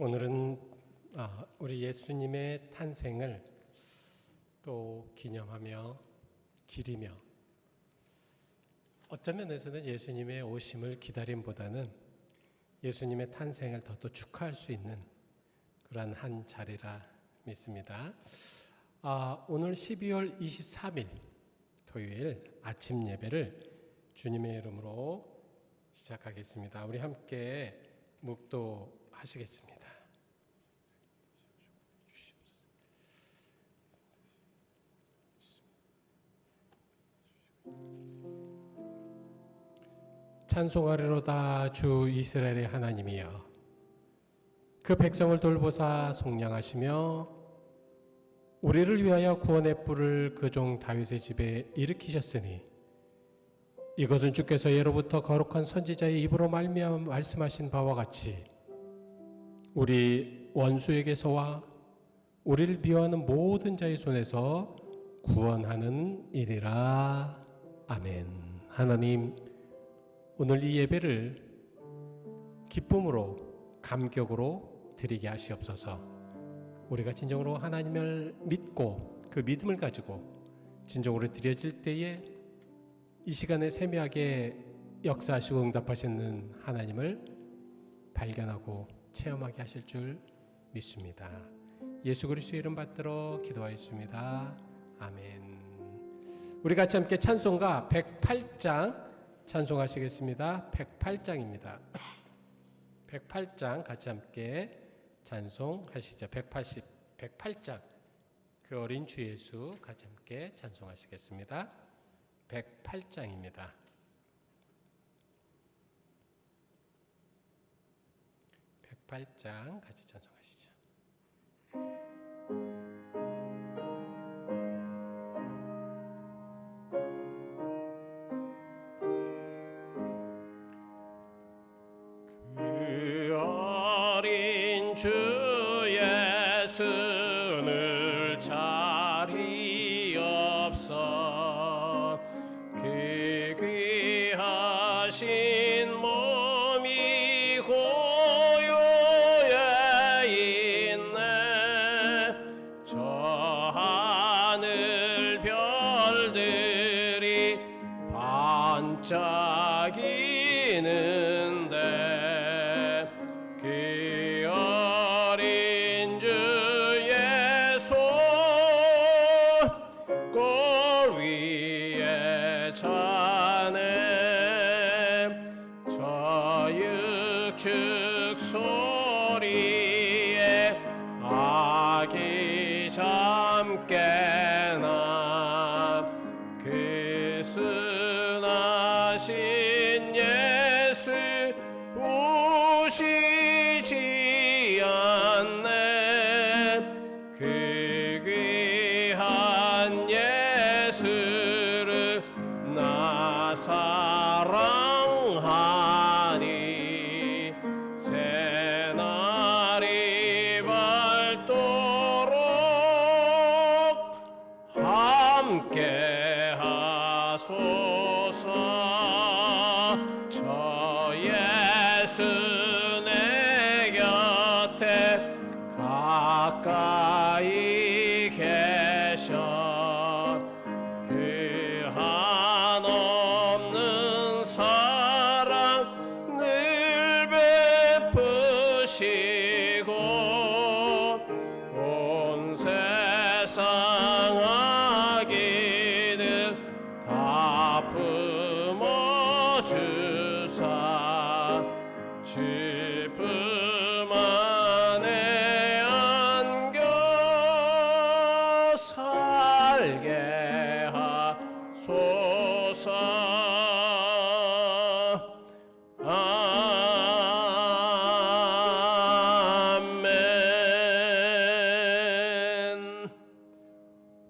오늘은 우리 예수님의 탄생을 또 기념하며 기리며 어떤 면에서는 예수님의 오심을 기다림보다는 예수님의 탄생을 더 또 축하할 수 있는 그러한 한 자리라 믿습니다. 오늘 12월 23일 토요일 아침 예배를 주님의 이름으로 시작하겠습니다. 우리 함께 묵도하시겠습니다. 찬송하리로다 주 이스라엘의 하나님이여, 그 백성을 돌보사 속량하시며 우리를 위하여 구원의 뿔을 그 종 다윗의 집에 일으키셨으니 이것은 주께서 예로부터 거룩한 선지자의 입으로 말미암아 말씀하신 바와 같이 우리 원수에게서와 우리를 미워하는 모든 자의 손에서 구원하는 일이라. 아멘. 하나님, 오늘 이 예배를 기쁨으로 감격으로 드리게 하시옵소서. 우리가 진정으로 하나님을 믿고 그 믿음을 가지고 진정으로 드려질 때에 이 시간에 세미하게 역사하시고 응답하시는 하나님을 발견하고 체험하게 하실 줄 믿습니다. 예수 그리스도의 이름 받들어 기도하였습니다. 아멘. 우리 같이 함께 찬송가 108장 찬송하시겠습니다. 108장입니다. 108장 같이 함께 찬송하시죠. 108장 그 어린 주 예수 같이 함께 찬송하시겠습니다. 108장입니다. 108장 같이 찬송하시죠. 그 어린 주 예수를 자리옵소. 그 귀하신 몸이 고요에 있네. 저 하늘 별들이 반짝이는데 그 어린 주 예수 골 위에 자네. 저 육축 소리에 아기 잠깨나 그 순하신 예수 우시지 않네. 그 귀한 예수를 나 사랑하니 새날이 밝도록 함께 하소서. 저 예수 내 곁에 가까이 계셔. 그 한없는 사랑을 베푸시고 온 세상 악인을 다 품어주사 짚음 안에 안겨 살게 하소서. 아멘.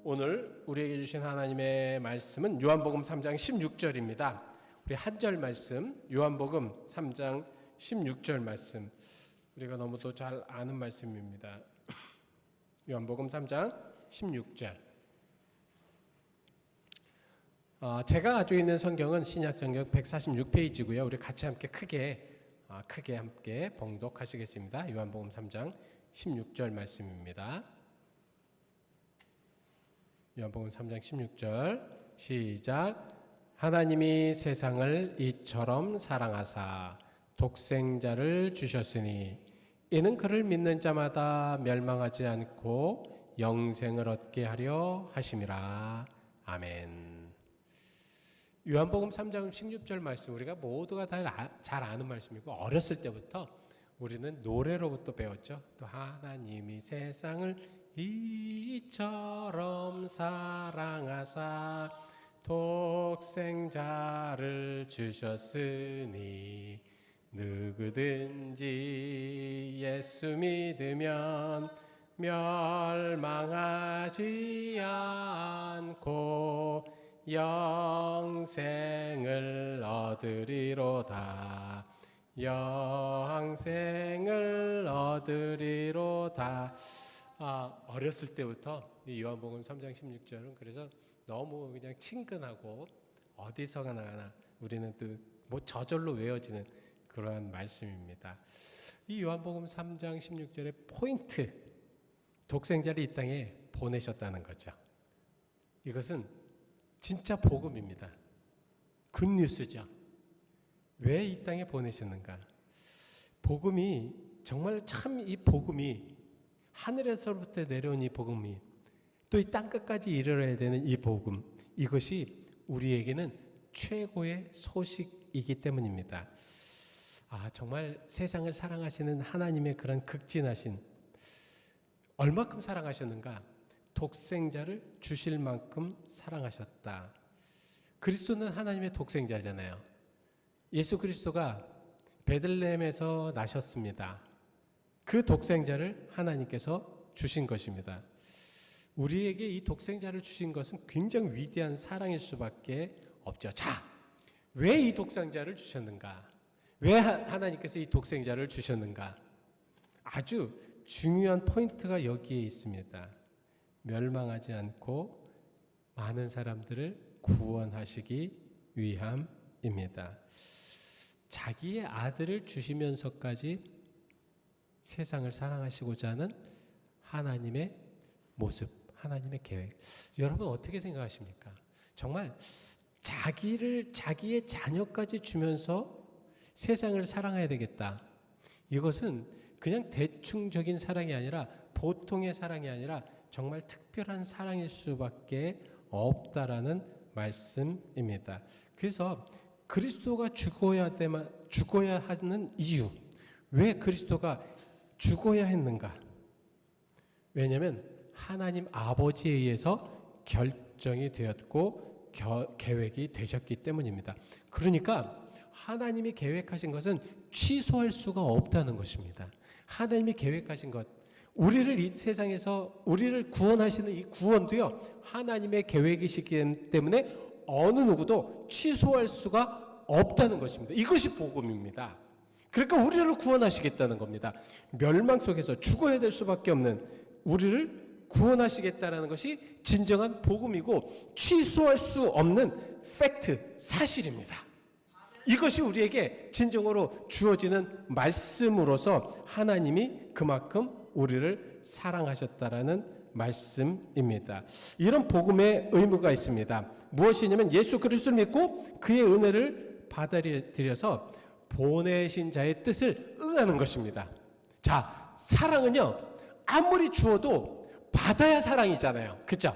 오늘 우리에게 주신 하나님의 말씀은 요한복음 3장 16절입니다. 우리 한 절 말씀, 요한복음 3장 16절 말씀, 우리가 너무도 잘 아는 말씀입니다. 요한복음 3장 16절. 제가 가지고 있는 성경은 신약 성경 146페이지고요. 우리 같이 함께 크게 크게 함께 봉독하시겠습니다. 요한복음 3장 16절 말씀입니다. 요한복음 3장 16절 시작. 하나님이 세상을 이처럼 사랑하사 독생자를 주셨으니 이는 그를 믿는 자마다 멸망하지 않고 영생을 얻게 하려 하심이라. 아멘. 요한복음 3장 16절 말씀 우리가 모두가 다 잘 아는 말씀이고 어렸을 때부터 우리는 노래로부터 배웠죠. 또 하나님이 세상을 이처럼 사랑하사 독생자를 주셨으니 누구든지 예수 믿으면 멸망하지 않고 영생을 얻으리로다. 영생을 얻으리로다. 어렸을 때부터 이 요한복음 3장 16절은 그래서 너무 그냥 친근하고 어디서나 우리는 또 뭐 저절로 외워지는 그러한 말씀입니다. 이 요한복음 3장 16절의 포인트, 독생자를 이 땅에 보내셨다는 거죠. 이것은 진짜 복음입니다. 굿뉴스죠. 왜 이 땅에 보내셨는가? 복음이 정말 참 이 복음이 하늘에서부터 내려온 이 복음이 또 이 땅 끝까지 이르러야 되는 이 복음, 이것이 우리에게는 최고의 소식이기 때문입니다. 정말 세상을 사랑하시는 하나님의 그런 극진하신, 얼마큼 사랑하셨는가? 독생자를 주실 만큼 사랑하셨다. 그리스도는 하나님의 독생자잖아요. 예수 그리스도가 베들레헴에서 나셨습니다. 그 독생자를 하나님께서 주신 것입니다. 우리에게 이 독생자를 주신 것은 굉장히 위대한 사랑일 수밖에 없죠. 자, 왜 이 독생자를 주셨는가? 왜 하나님께서 이 독생자를 주셨는가? 아주 중요한 포인트가 여기에 있습니다. 멸망하지 않고 많은 사람들을 구원하시기 위함입니다. 자기의 아들을 주시면서까지 세상을 사랑하시고자 하는 하나님의 모습, 하나님의 계획. 여러분 어떻게 생각하십니까? 정말 자기의 자녀까지 주면서 세상을 사랑해야 되겠다. 이것은 그냥 대충적인 사랑이 아니라, 보통의 사랑이 아니라 정말 특별한 사랑일 수밖에 없다라는 말씀입니다. 그래서 그리스도가 죽어야 하는 이유, 왜 그리스도가 죽어야 했는가? 왜냐하면 하나님 아버지에 의해서 결정이 되었고 계획이 되셨기 때문입니다. 그러니까 하나님이 계획하신 것은 취소할 수가 없다는 것입니다. 하나님이 계획하신 것, 우리를 이 세상에서 우리를 구원하시는 이 구원도요, 하나님의 계획이시기 때문에 어느 누구도 취소할 수가 없다는 것입니다. 이것이 복음입니다. 그러니까 우리를 구원하시겠다는 겁니다. 멸망 속에서 죽어야 될 수밖에 없는 우리를 구원하시겠다는 것이 진정한 복음이고 취소할 수 없는 팩트, 사실입니다. 이것이 우리에게 진정으로 주어지는 말씀으로서 하나님이 그만큼 우리를 사랑하셨다라는 말씀입니다. 이런 복음의 의무가 있습니다. 무엇이냐면 예수 그리스도를 믿고 그의 은혜를 받아들여서 보내신 자의 뜻을 응하는 것입니다. 자, 사랑은요, 아무리 주어도 받아야 사랑이잖아요. 그렇죠?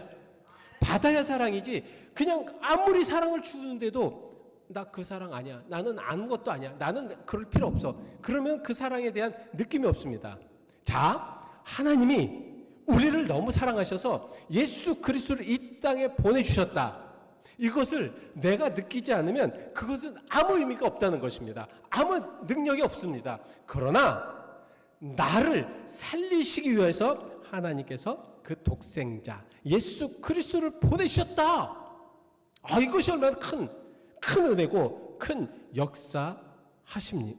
받아야 사랑이지, 그냥 아무리 사랑을 주는데도 나 그 사랑 아니야, 나는 아무것도 아니야, 나는 그럴 필요 없어, 그러면 그 사랑에 대한 느낌이 없습니다. 자, 하나님이 우리를 너무 사랑하셔서 예수 그리스도를 이 땅에 보내주셨다. 이것을 내가 느끼지 않으면 그것은 아무 의미가 없다는 것입니다. 아무 능력이 없습니다. 그러나 나를 살리시기 위해서 하나님께서 그 독생자 예수 그리스도를 보내주셨다. 이것이 얼마나 큰 은혜고 큰 역사하심입니까?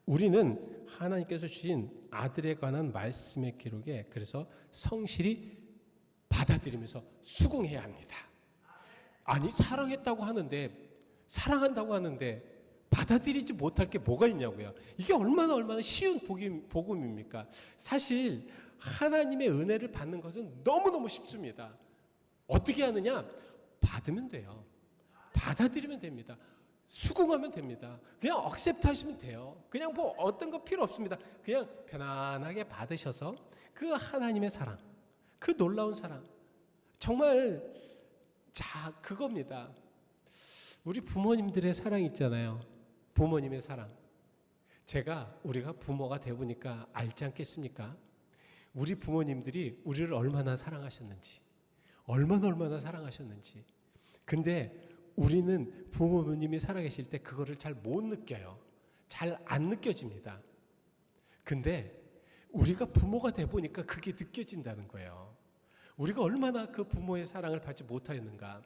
우리는 하나님께서 주신 아들에 관한 말씀의 기록에 그래서 성실히 받아들이면서 수긍해야 합니다. 아니, 사랑한다고 하는데 받아들이지 못할 게 뭐가 있냐고요. 이게 얼마나 쉬운 복음입니까? 사실 하나님의 은혜를 받는 것은 너무너무 쉽습니다. 어떻게 하느냐? 받으면 돼요. 받아들이면 됩니다. 수긍하면 됩니다. 그냥 억셉트 하시면 돼요. 그냥 뭐 어떤 거 필요 없습니다. 그냥 편안하게 받으셔서 그 하나님의 사랑, 그 놀라운 사랑, 정말 그겁니다. 우리 부모님들의 사랑 있잖아요. 부모님의 사랑. 우리가 부모가 되보니까 알지 않겠습니까? 우리 부모님들이 우리를 얼마나 사랑하셨는지, 얼마나 사랑하셨는지. 근데 우리는 부모님이 살아계실 때 그거를 잘 못 느껴요. 잘 안 느껴집니다. 근데 우리가 부모가 돼 보니까 그게 느껴진다는 거예요. 우리가 얼마나 그 부모의 사랑을 받지 못하였는가.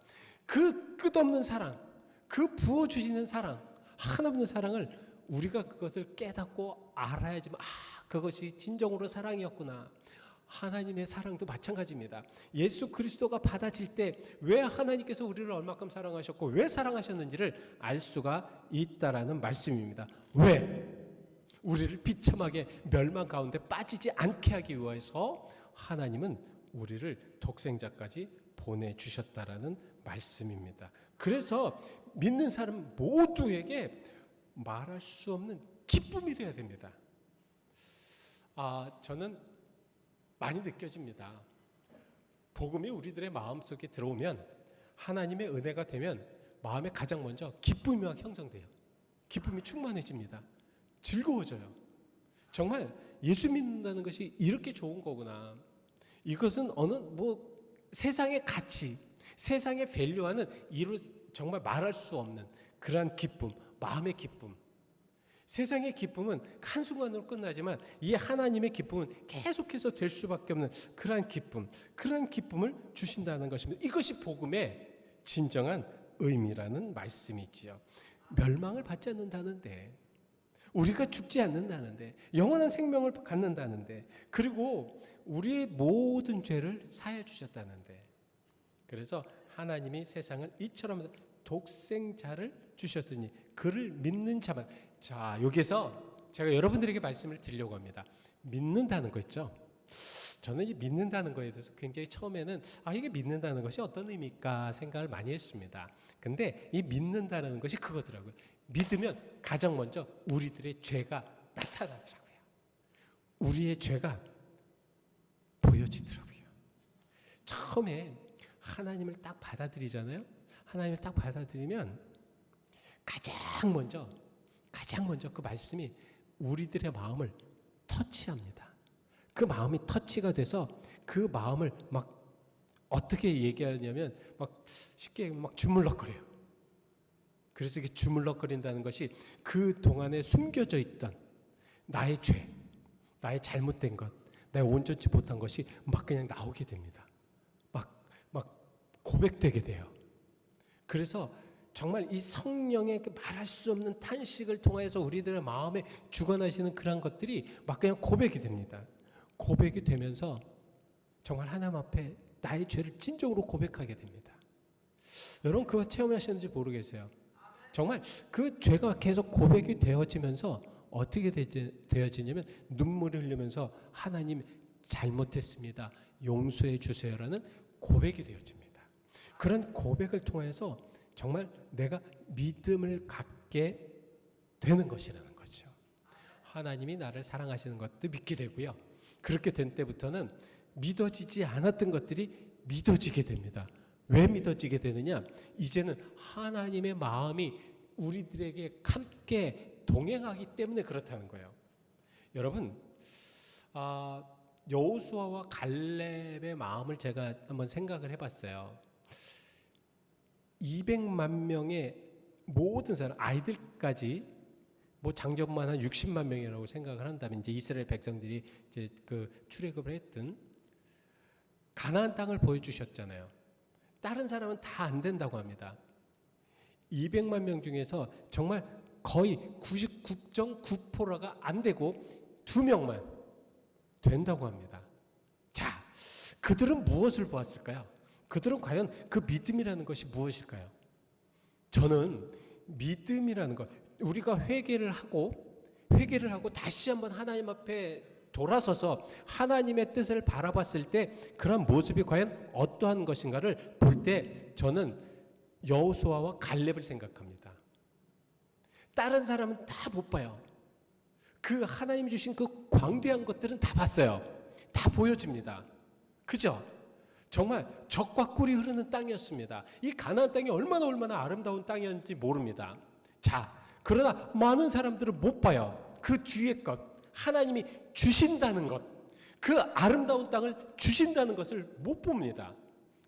그 끝없는 사랑, 그 부어주시는 사랑, 하나님의 사랑을 우리가 그것을 깨닫고 알아야지만 그것이 진정으로 사랑이었구나. 하나님의 사랑도 마찬가지입니다. 예수 그리스도가 받아질 때 왜 하나님께서 우리를 얼마큼 사랑하셨고 왜 사랑하셨는지를 알 수가 있다라는 말씀입니다. 왜? 우리를 비참하게 멸망 가운데 빠지지 않게 하기 위해서 하나님은 우리를 독생자까지 보내주셨다라는 말씀입니다. 그래서 믿는 사람 모두에게 말할 수 없는 기쁨이 되어야 됩니다. 저는 많이 느껴집니다. 복음이 우리들의 마음속에 들어오면, 하나님의 은혜가 되면 마음에 가장 먼저 기쁨이 막 형성돼요. 기쁨이 충만해집니다. 즐거워져요. 정말 예수 믿는다는 것이 이렇게 좋은 거구나. 이것은 세상의 가치, 세상의 밸류와는 정말 말할 수 없는 그러한 기쁨, 마음의 기쁨. 세상의 기쁨은 한순간으로 끝나지만 이 하나님의 기쁨은 계속해서 될 수밖에 없는 그러한 기쁨을 주신다는 것입니다. 이것이 복음의 진정한 의미라는 말씀이지요. 멸망을 받지 않는다는데, 우리가 죽지 않는다는데, 영원한 생명을 갖는다는데, 그리고 우리의 모든 죄를 사해 주셨다는데, 그래서 하나님이 세상을 이처럼 독생자를 주셨더니 그를 믿는 자만. 여기서 제가 여러분들에게 말씀을 드리려고 합니다. 믿는다는 거 있죠? 저는 이 믿는다는 거에 대해서 굉장히 처음에는 이게 믿는다는 것이 어떤 의미일까 생각을 많이 했습니다. 근데 이 믿는다는 것이 그거더라고요. 믿으면 가장 먼저 우리들의 죄가 나타나더라고요. 우리의 죄가 보여지더라고요. 처음에 하나님을 딱 받아들이잖아요. 하나님을 딱 받아들이면 가장 먼저 그 말씀이 우리들의 마음을 터치합니다. 그 마음이 터치가 돼서 그 마음을 막 어떻게 얘기하냐면 쉽게 주물럭거려요. 그래서 이게 주물럭거린다는 것이 그 동안에 숨겨져 있던 나의 죄, 나의 잘못된 것, 내가 온전치 못한 것이 막 그냥 나오게 됩니다. 막 고백되게 돼요. 그래서 정말 이 성령의 말할 수 없는 탄식을 통해서 우리들의 마음에 주관하시는 그런 것들이 막 그냥 고백이 됩니다. 고백이 되면서 정말 하나님 앞에 나의 죄를 진정으로 고백하게 됩니다. 여러분 그거 체험하셨는지 모르겠어요. 정말 그 죄가 계속 고백이 되어지면서 어떻게 되어지냐면 눈물을 흘리면서 하나님 잘못했습니다. 용서해 주세요라는 고백이 되어집니다. 그런 고백을 통해서 정말 내가 믿음을 갖게 되는 것이라는 거죠. 하나님이 나를 사랑하시는 것도 믿게 되고요. 그렇게 된 때부터는 믿어지지 않았던 것들이 믿어지게 됩니다. 왜 믿어지게 되느냐? 이제는 하나님의 마음이 우리들에게 함께 동행하기 때문에 그렇다는 거예요. 여러분, 여호수아와 갈렙의 마음을 제가 한번 생각을 해봤어요. 200만 명의 모든 사람, 아이들까지 장정만 한 60만 명이라고 생각을 한다면 이제 이스라엘 백성들이 이제 그 출애굽을 했던 가나안 땅을 보여주셨잖아요. 다른 사람은 다 안 된다고 합니다. 200만 명 중에서 정말 거의 99.9%가 안 되고 2명만 된다고 합니다. 자, 그들은 무엇을 보았을까요? 그들은 과연 그 믿음이라는 것이 무엇일까요? 저는 믿음이라는 것, 우리가 회개를 하고 다시 한번 하나님 앞에 돌아서서 하나님의 뜻을 바라봤을 때 그런 모습이 과연 어떠한 것인가를 볼 때 저는 여호수아와 갈렙을 생각합니다. 다른 사람은 다 못 봐요. 그 하나님이 주신 그 광대한 것들은 다 봤어요. 다 보여집니다. 그죠? 정말 젖과 꿀이 흐르는 땅이었습니다. 이 가나안 땅이 얼마나 아름다운 땅이었는지 모릅니다. 자, 그러나 많은 사람들은 못 봐요. 그 뒤에 것, 하나님이 주신다는 것, 그 아름다운 땅을 주신다는 것을 못 봅니다.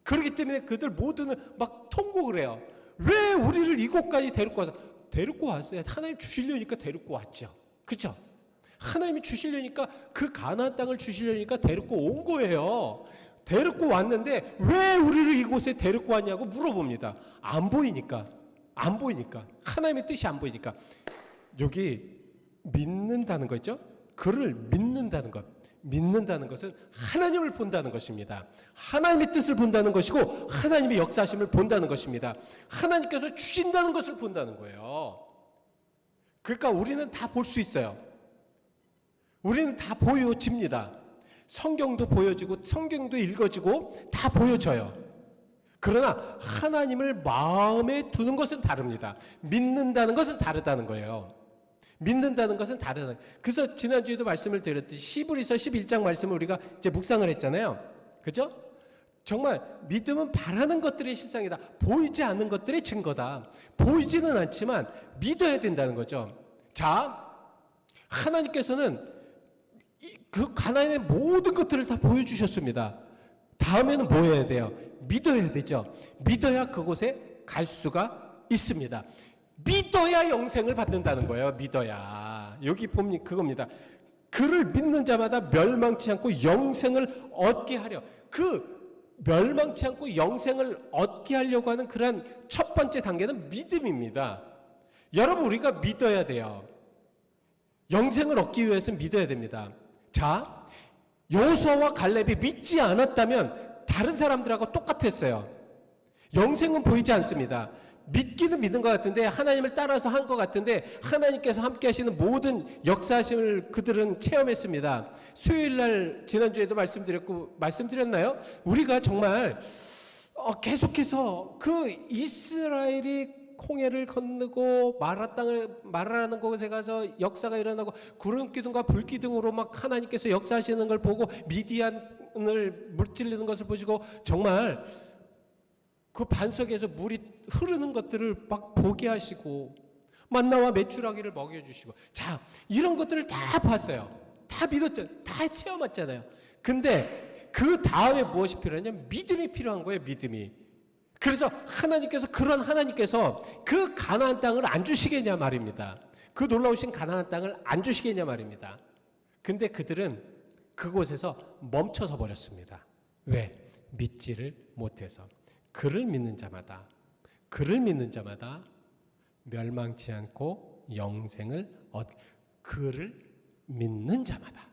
그렇기 때문에 그들 모두는 막 통곡을 해요. 왜 우리를 이곳까지 데리고 왔어요. 하나님 주시려니까 데리고 왔죠. 그렇죠? 하나님이 주시려니까 그 가나안 땅을 주시려니까 데리고 온 거예요. 데리고 왔는데 왜 우리를 이곳에 데리고 왔냐고 물어봅니다. 안 보이니까. 하나님의 뜻이 안 보이니까. 여기 믿는다는 거 있죠? 그를 믿는다는 것. 믿는다는 것은 하나님을 본다는 것입니다. 하나님의 뜻을 본다는 것이고 하나님의 역사심을 본다는 것입니다. 하나님께서 주신다는 것을 본다는 거예요. 그러니까 우리는 다 볼 수 있어요. 우리는 다 보여집니다. 성경도 보여지고 성경도 읽어지고 다 보여져요. 그러나 하나님을 마음에 두는 것은 다릅니다. 믿는다는 것은 다르다는 거예요. 믿는다는 것은 다르다. 그래서 지난주에도 말씀을 드렸듯이 히브리서 11장 말씀을 우리가 이제 묵상을 했잖아요. 그죠? 정말 믿음은 바라는 것들의 실상이다. 보이지 않는 것들의 증거다. 보이지는 않지만 믿어야 된다는 거죠. 자, 하나님께서는 그 가나안의 모든 것들을 다 보여주셨습니다. 다음에는 뭐 해야 돼요? 믿어야 되죠. 믿어야 그곳에 갈 수가 있습니다. 믿어야 영생을 받는다는 거예요. 믿어야. 여기 보면 그겁니다. 그를 믿는 자마다 멸망치 않고 영생을 얻게 하려. 그 멸망치 않고 영생을 얻게 하려고 하는 그러한 첫 번째 단계는 믿음입니다. 여러분, 우리가 믿어야 돼요. 영생을 얻기 위해서는 믿어야 됩니다. 자, 여호수아와 갈렙이 믿지 않았다면 다른 사람들하고 똑같았어요. 영생은 보이지 않습니다. 믿기는 믿은 것 같은데, 하나님을 따라서 한 것 같은데, 하나님께서 함께 하시는 모든 역사하심을 그들은 체험했습니다. 수요일날 지난주에도 말씀드렸나요? 우리가 정말 계속해서 그 이스라엘이 홍해를 건너고 마라라는 곳에 가서 역사가 일어나고 구름 기둥과 불 기둥으로 막 하나님께서 역사하시는 걸 보고 미디안을 물질리는 것을 보시고 정말 그 반석에서 물이 흐르는 것들을 막 보게 하시고 만나와 메추라기를 먹여주시고, 자, 이런 것들을 다 봤어요. 다 믿었잖아요. 다 체험했잖아요. 근데 그 다음에 무엇이 필요하냐면 믿음이 필요한 거예요. 믿음이. 그래서 하나님께서 그 가나안 땅을 안 주시겠냐 말입니다. 그 놀라우신 가나안 땅을 안 주시겠냐 말입니다. 근데 그들은 그곳에서 멈춰서 버렸습니다. 왜? 믿지를 못해서. 그를 믿는 자마다 멸망치 않고 영생을 그를 믿는 자마다,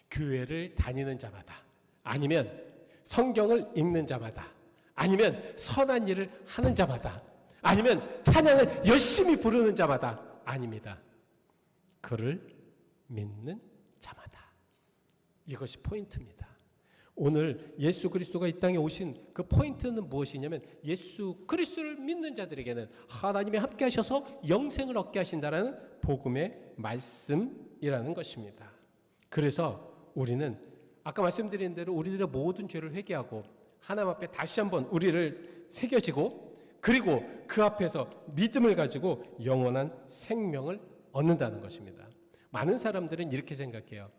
교회를 다니는 자마다, 아니면 성경을 읽는 자마다, 아니면 선한 일을 하는 자마다, 아니면 찬양을 열심히 부르는 자마다, 아닙니다. 그를 믿는 자마다. 이것이 포인트입니다. 오늘 예수 그리스도가 이 땅에 오신 그 포인트는 무엇이냐면, 예수 그리스도를 믿는 자들에게는 하나님이 함께 하셔서 영생을 얻게 하신다라는 복음의 말씀이라는 것입니다. 그래서 우리는 아까 말씀드린 대로 우리들의 모든 죄를 회개하고 하나님 앞에 다시 한번 우리를 새겨지고, 그리고 그 앞에서 믿음을 가지고 영원한 생명을 얻는다는 것입니다. 많은 사람들은 이렇게 생각해요.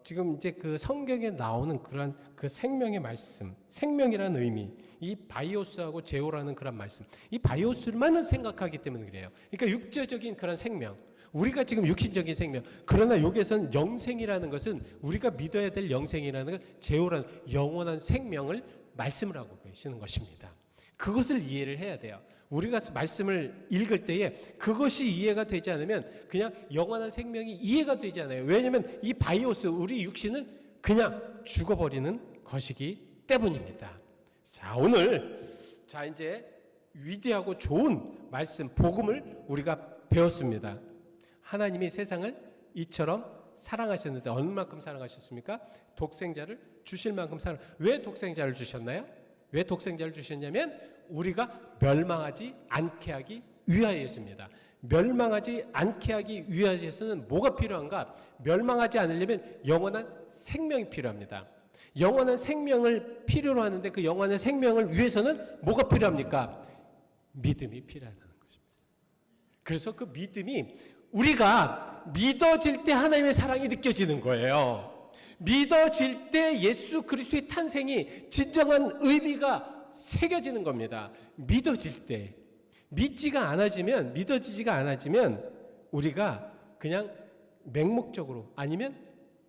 지금 이제 그 성경에 나오는 그런 그 생명의 말씀, 생명이라는 의미, 이 바이오스하고 제오라는 그런 말씀, 이 바이오스만은 생각하기 때문에 그래요. 그러니까 육체적인 그런 생명, 우리가 지금 육신적인 생명, 그러나 여기에서는 영생이라는 것은 우리가 믿어야 될 영생이라는 것, 제오라는 영원한 생명을 말씀을 하고 계시는 것입니다. 그것을 이해를 해야 돼요. 우리가 말씀을 읽을 때에 그것이 이해가 되지 않으면 그냥 영원한 생명이 이해가 되지 않아요. 왜냐하면 이 바이오스, 우리 육신은 그냥 죽어버리는 것이기 때문입니다. 자, 오늘 이제 위대하고 좋은 말씀, 복음을 우리가 배웠습니다. 하나님이 세상을 이처럼 사랑하셨는데 얼마만큼 사랑하셨습니까? 독생자를 주실 만큼 왜 독생자를 주셨나요? 왜 독생자를 주셨냐면 우리가 멸망하지 않게 하기 위하여였습니다. 멸망하지 않게 하기 위하여서는 뭐가 필요한가? 멸망하지 않으려면 영원한 생명이 필요합니다. 영원한 생명을 필요로 하는데 그 영원한 생명을 위해서는 뭐가 필요합니까? 믿음이 필요하다는 것입니다. 그래서 그 믿음이 우리가 믿어질 때 하나님의 사랑이 느껴지는 거예요. 믿어질 때 예수 그리스도의 탄생이 진정한 의미가 새겨지는 겁니다. 믿어질 때. 믿지가 않아지면, 믿어지지가 않아지면 우리가 그냥 맹목적으로 아니면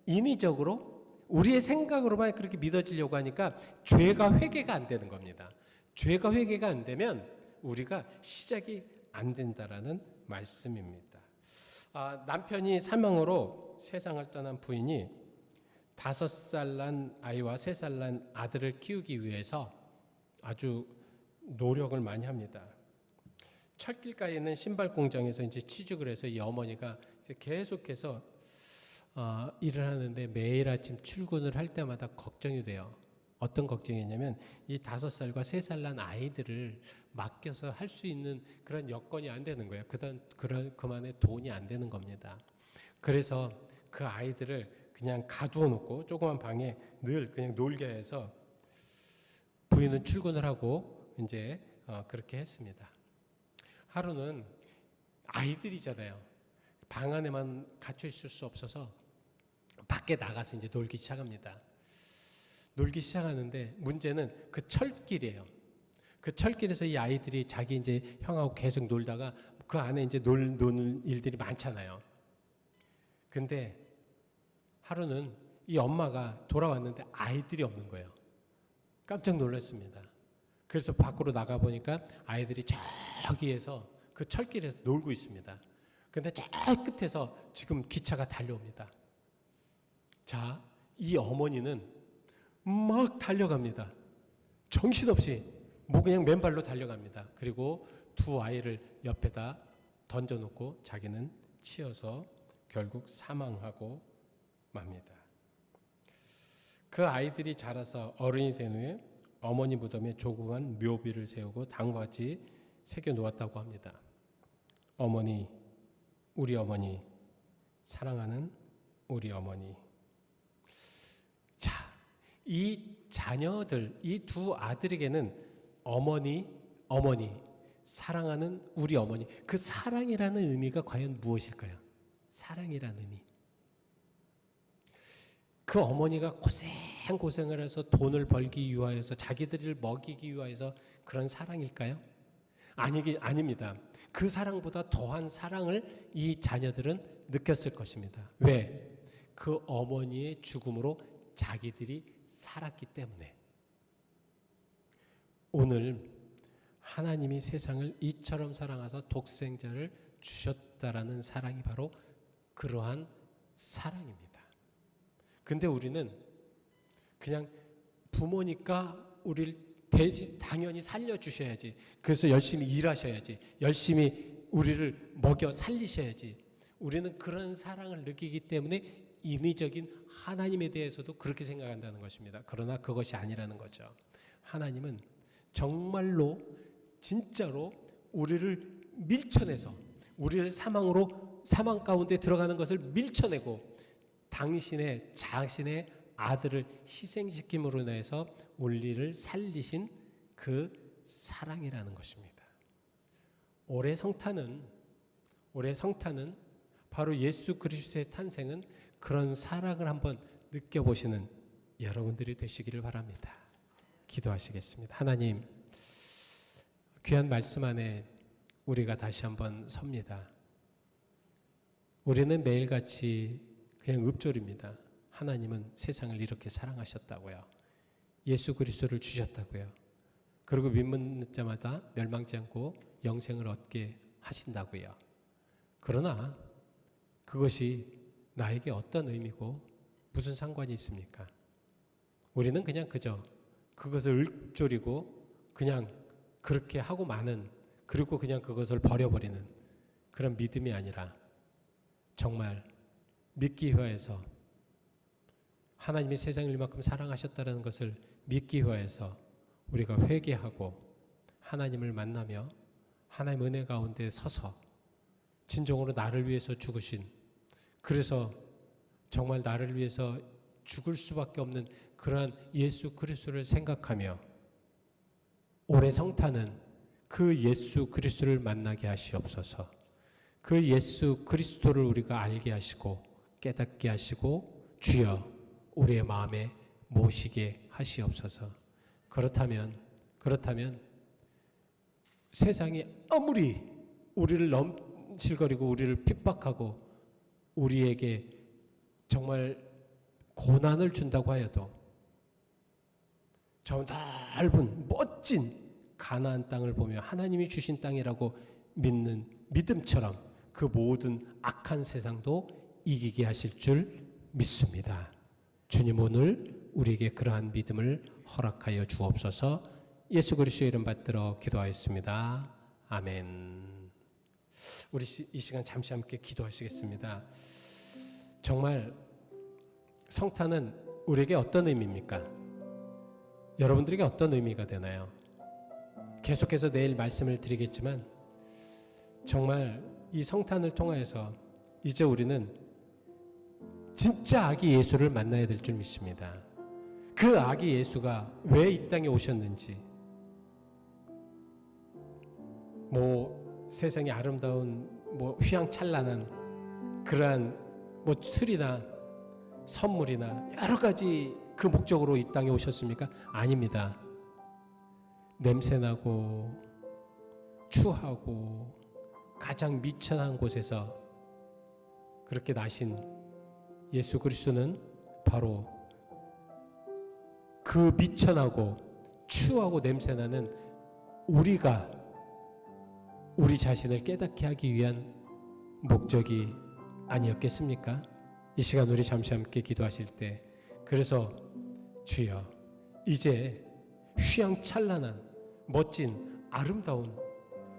인위적으로 우리의 생각으로만 그렇게 믿어지려고 하니까 죄가 회개가 안 되는 겁니다. 죄가 회개가 안 되면 우리가 시작이 안 된다라는 말씀입니다. 남편이 사망으로 세상을 떠난 부인이 5살 난 아이와 3살 난 아들을 키우기 위해서 아주 노력을 많이 합니다. 철길가에 있는 신발 공장에서 이제 취직을 해서 이 어머니가 이제 계속해서 일을 하는데 매일 아침 출근을 할 때마다 걱정이 돼요. 어떤 걱정이냐면 이 5살과 3살 난 아이들을 맡겨서 할 수 있는 그런 여건이 안 되는 거예요. 그만의 돈이 안 되는 겁니다. 그래서 그 아이들을 그냥 가두어 놓고 조그만 방에 늘 그냥 놀게 해서 부인은 출근을 하고 이제 그렇게 했습니다. 하루는 아이들이잖아요. 방 안에만 갇혀 있을 수 없어서 밖에 나가서 이제 놀기 시작합니다. 놀기 시작하는데 문제는 그 철길이에요. 그 철길에서 이 아이들이 자기 이제 형하고 계속 놀다가 그 안에 이제 노는 일들이 많잖아요. 근데 하루는 이 엄마가 돌아왔는데 아이들이 없는 거예요. 깜짝 놀랐습니다. 그래서 밖으로 나가 보니까 아이들이 저기에서 그 철길에서 놀고 있습니다. 근데 저 끝에서 지금 기차가 달려옵니다. 자, 이 어머니는 막 달려갑니다. 정신없이 그냥 맨발로 달려갑니다. 그리고 2 아이를 옆에다 던져놓고 자기는 치여서 결국 사망하고 맙니다. 그 아이들이 자라서 어른이 된 후에 어머니 무덤에 조그만 묘비를 세우고 다음과 같이 새겨 놓았다고 합니다. 어머니, 우리 어머니, 사랑하는 우리 어머니. 자, 이 자녀들, 이 2 아들에게는 어머니, 사랑하는 우리 어머니. 그 사랑이라는 의미가 과연 무엇일까요? 사랑이라는 의미. 그 어머니가 고생을 해서 돈을 벌기 위하여서 자기들을 먹이기 위하여서 그런 사랑일까요? 아닙니다. 그 사랑보다 더한 사랑을 이 자녀들은 느꼈을 것입니다. 왜? 그 어머니의 죽음으로 자기들이 살았기 때문에. 오늘 하나님이 세상을 이처럼 사랑하사 독생자를 주셨다라는 사랑이 바로 그러한 사랑입니다. 근데 우리는 그냥 부모니까 우리를 당연히 살려주셔야지. 그래서 열심히 일하셔야지. 열심히 우리를 먹여 살리셔야지. 우리는 그런 사랑을 느끼기 때문에 인위적인 하나님에 대해서도 그렇게 생각한다는 것입니다. 그러나 그것이 아니라는 거죠. 하나님은 정말로 진짜로 우리를 밀쳐내서 우리를 사망 가운데 들어가는 것을 밀쳐내고 자신의 아들을 희생시킴으로 인해서 우리를 살리신 그 사랑이라는 것입니다. 올해 성탄은 바로 예수 그리스도의 탄생은 그런 사랑을 한번 느껴보시는 여러분들이 되시기를 바랍니다. 기도하시겠습니다. 하나님, 귀한 말씀 안에 우리가 다시 한번 섭니다. 우리는 매일같이 그냥 읊조립니다. 하나님은 세상을 이렇게 사랑하셨다고요. 예수 그리스도를 주셨다고요. 그리고 믿는 자마다 멸망치 않고 영생을 얻게 하신다고요. 그러나 그것이 나에게 어떤 의미고 무슨 상관이 있습니까? 우리는 그냥 그저 그것을 읊조리고 그냥 그렇게 하고 마는, 그리고 그냥 그것을 버려버리는 그런 믿음이 아니라 정말 믿기 위하여서 하나님이 세상을 이만큼 사랑하셨다는 것을 믿기 위하여서 우리가 회개하고 하나님을 만나며 하나님 은혜 가운데 서서 진정으로 나를 위해서 죽으신, 그래서 정말 나를 위해서 죽을 수밖에 없는 그러한 예수 그리스도를 생각하며 올해 성탄은 그 예수 그리스도를 만나게 하시옵소서. 그 예수 그리스도를 우리가 알게 하시고 깨닫게 하시고 주여 우리의 마음에 모시게 하시옵소서. 그렇다면 세상이 아무리 우리를 넘실거리고 우리를 핍박하고 우리에게 정말 고난을 준다고 하여도 저 넓은 멋진 가나안 땅을 보며 하나님이 주신 땅이라고 믿는 믿음처럼 그 모든 악한 세상도 이기게 하실 줄 믿습니다. 주님 오늘 우리에게 그러한 믿음을 허락하여 주옵소서. 예수 그리스도의 이름 받들어 기도하였습니다. 아멘. 우리 이 시간 잠시 함께 기도하시겠습니다. 정말 성탄은 우리에게 어떤 의미입니까? 여러분들에게 어떤 의미가 되나요? 계속해서 내일 말씀을 드리겠지만 정말 이 성탄을 통하여서 이제 우리는 진짜 아기 예수를 만나야 될 줄 믿습니다. 그 아기 예수가 왜 이 땅에 오셨는지, 세상이 아름다운 휘황찬란한 그러한 틀이나 선물이나 여러 가지 그 목적으로 이 땅에 오셨습니까? 아닙니다. 냄새나고 추하고 가장 미천한 곳에서 그렇게 나신 예수 그리스도는 바로 그 미천하고 추하고 냄새나는 우리가 우리 자신을 깨닫게 하기 위한 목적이 아니었겠습니까? 이 시간 우리 잠시 함께 기도하실 때 그래서 주여 이제 휘황찬란한 멋진 아름다운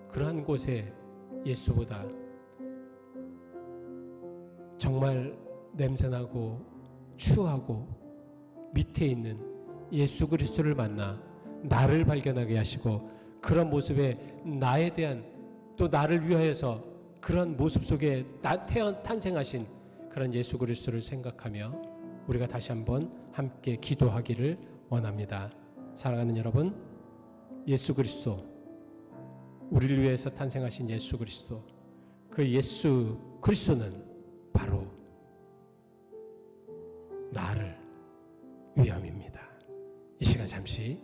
그러한 곳에 예수보다 정말 냄새나고 추하고 밑에 있는 예수 그리스도를 만나 나를 발견하게 하시고 그런 모습에 나에 대한 또 나를 위하여서 그런 모습 속에 탄생하신 그런 예수 그리스도를 생각하며 우리가 다시 한번 함께 기도하기를 원합니다. 사랑하는 여러분, 예수 그리스도, 우리를 위해서 탄생하신 예수 그리스도, 그 예수 그리스도는 바로 나를 위함입니다. 이 시간 잠시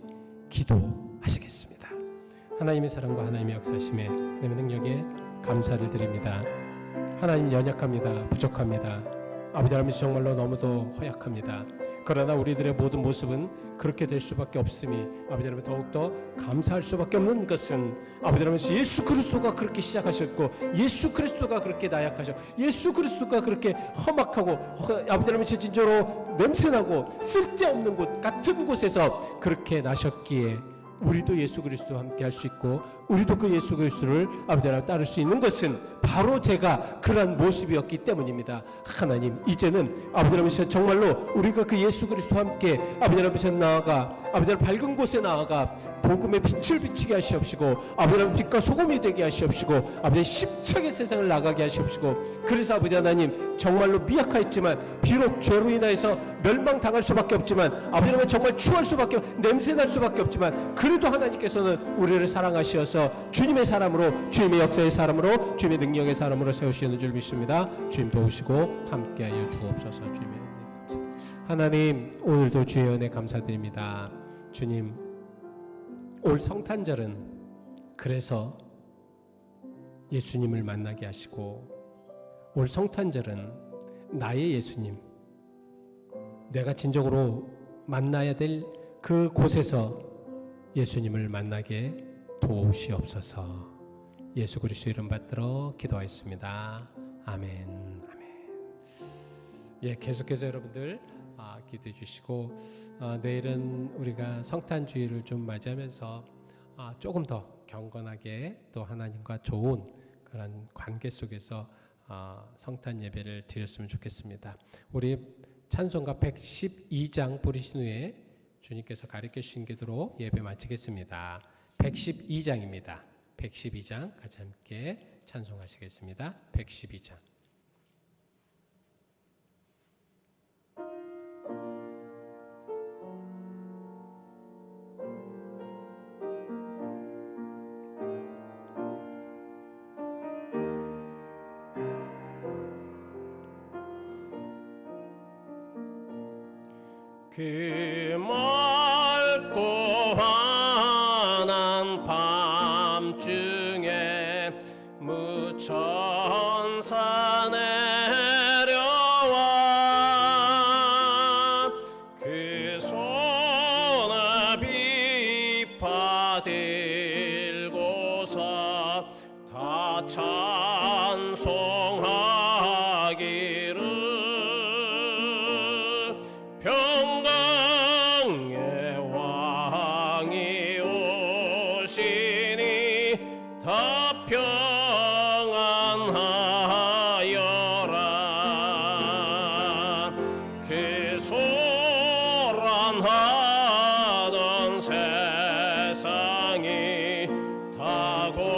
기도하시겠습니다. 하나님의 사랑과 하나님의 역사심에 내 능력에 감사를 드립니다. 하나님 연약합니다. 부족합니다. 아버지 하나님 정말로 너무도 허약합니다. 그러나 우리들의 모든 모습은 그렇게 될 수밖에 없음이 아버지 하나님 더욱더 감사할 수밖에 없는 것은 아버지 하나님 예수 그리스도가 그렇게 시작하셨고 예수 그리스도가 그렇게 나약하셔 예수 그리스도가 그렇게 험악하고 아버지 하나님 진짜로 냄새나고 쓸데없는 곳 같은 곳에서 그렇게 나셨기에 우리도 예수 그리스도와 함께 할 수 있고 우리도 그 예수 그리스도를 아버지 하나님 따를 수 있는 것은 바로 제가 그러한 모습이었기 때문입니다. 하나님 이제는 아버지 하나님 정말로 우리가 그 예수 그리스도와 함께 아버지 하나님 나아가 아버지 하나님 밝은 곳에 나아가 복음의 빛을 비치게 하시옵시고 아버지 하나님 빛과 소금이 되게 하시옵시고 아버지 하나님 심차게 세상을 나가게 하시옵시고 그래서 아버지 하나님 정말로 미약하였지만 비록 죄로 인하여서 멸망당할 수밖에 없지만 아버지 하나님 정말 추할 수밖에 냄새날 수밖에 없지만 그래도 하나님께서는 우리를 사랑하시어서 주님의 사람으로 주님의 역사의 사람으로 주님의 능력의 사람으로 세우시는 줄 믿습니다. 주님 도우시고 함께하여 주옵소서. 주님의 은혜 감사드립니다. 하나님 오늘도 주의 은혜 감사드립니다. 주님 올 성탄절은 그래서 예수님을 만나게 하시고 올 성탄절은 나의 예수님 내가 진정으로 만나야 될 그 곳에서 예수님을 만나게 도우시옵소서. 예수 그리스도 이름 받들어 기도하였습니다. 아멘. 아멘. 계속해서 여러분들 기도해 주시고 내일은 우리가 성탄주의를 좀 맞이하면서 조금 더 경건하게 또 하나님과 좋은 그런 관계 속에서 성탄 예배를 드렸으면 좋겠습니다. 우리 찬송가 112장 부르신 후에 주님께서 가르쳐 주신 기도로 예배 마치겠습니다. 112장입니다. 112장 같이 함께 찬송하시겠습니다. 112장. 그 맑고 환한 밤중에 무천사 내려와 그 손에 비파 들고서 다 찬송하기를 평강의 왕이 오시니 다 평안하여라. 그 소란하던 세상이 다 고요하도다.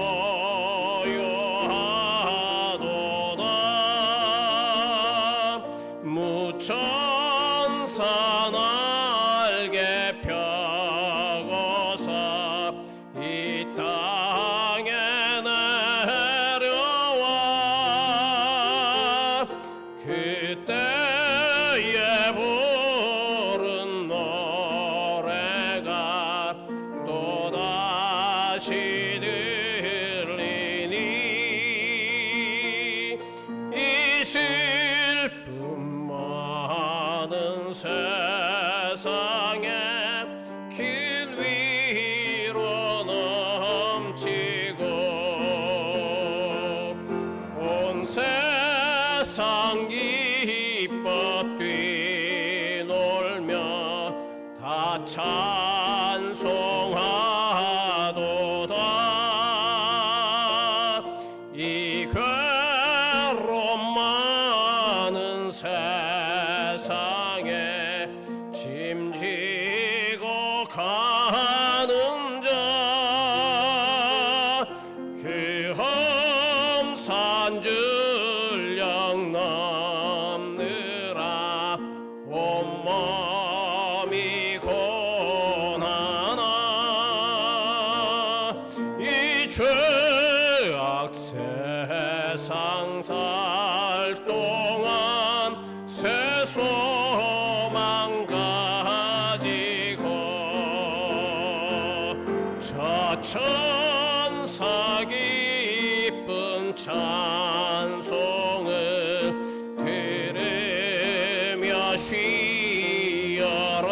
무천사 날개 펴고서 이 땅에 내려와 그때에 부른 노래가 또다시 들리니 이 슬픔 많은 세상에 긴 위로 넘치고 온 세상 기뻐 뛰놀며 다 찬송하도다. 이 괴로움 많은 세상에 짐지고 가는 자 그 험산 줄령 넘느라 온몸이 고난아. 이 죄악 세상 살 동안 새 소망 가지고 저 천사 기쁜 찬송을 들으며 쉬어라.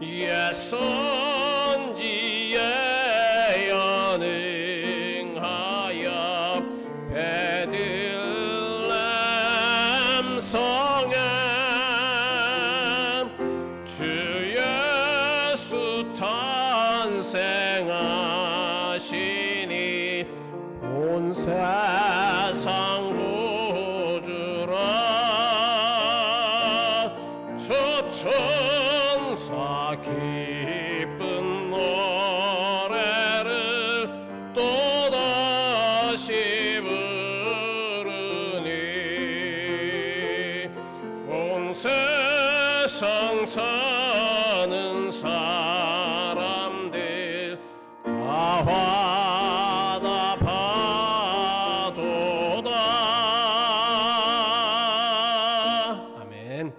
옛 선지에 연응하여 베들레헴 성에 주 예수 탄생하시니 온 세상 구주라. 저 천사 기쁜 노래를 또다시 부르니 온 세상 사는 사람들 다 화답하도다. 아멘.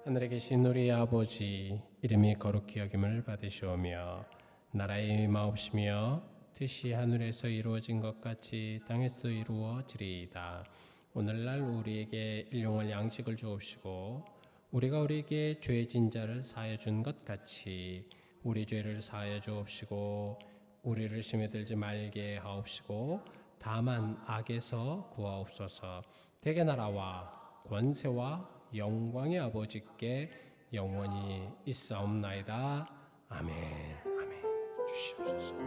하늘에 계신 우리 아버지, 이름이 거룩히 여김을 받으시오며 나라의 마옵시며 뜻이 하늘에서 이루어진 것 같이 땅에서도 이루어지리이다. 오늘날 우리에게 일용할 양식을 주옵시고 우리가 우리에게 죄진 자를 사하여 준 것 같이 우리 죄를 사하여 주옵시고 우리를 심에 들지 말게 하옵시고 다만 악에서 구하옵소서. 대개 나라와 권세와 영광의 아버지께 영원히 있사옵나이다. 아멘. 아멘. 주시옵소서.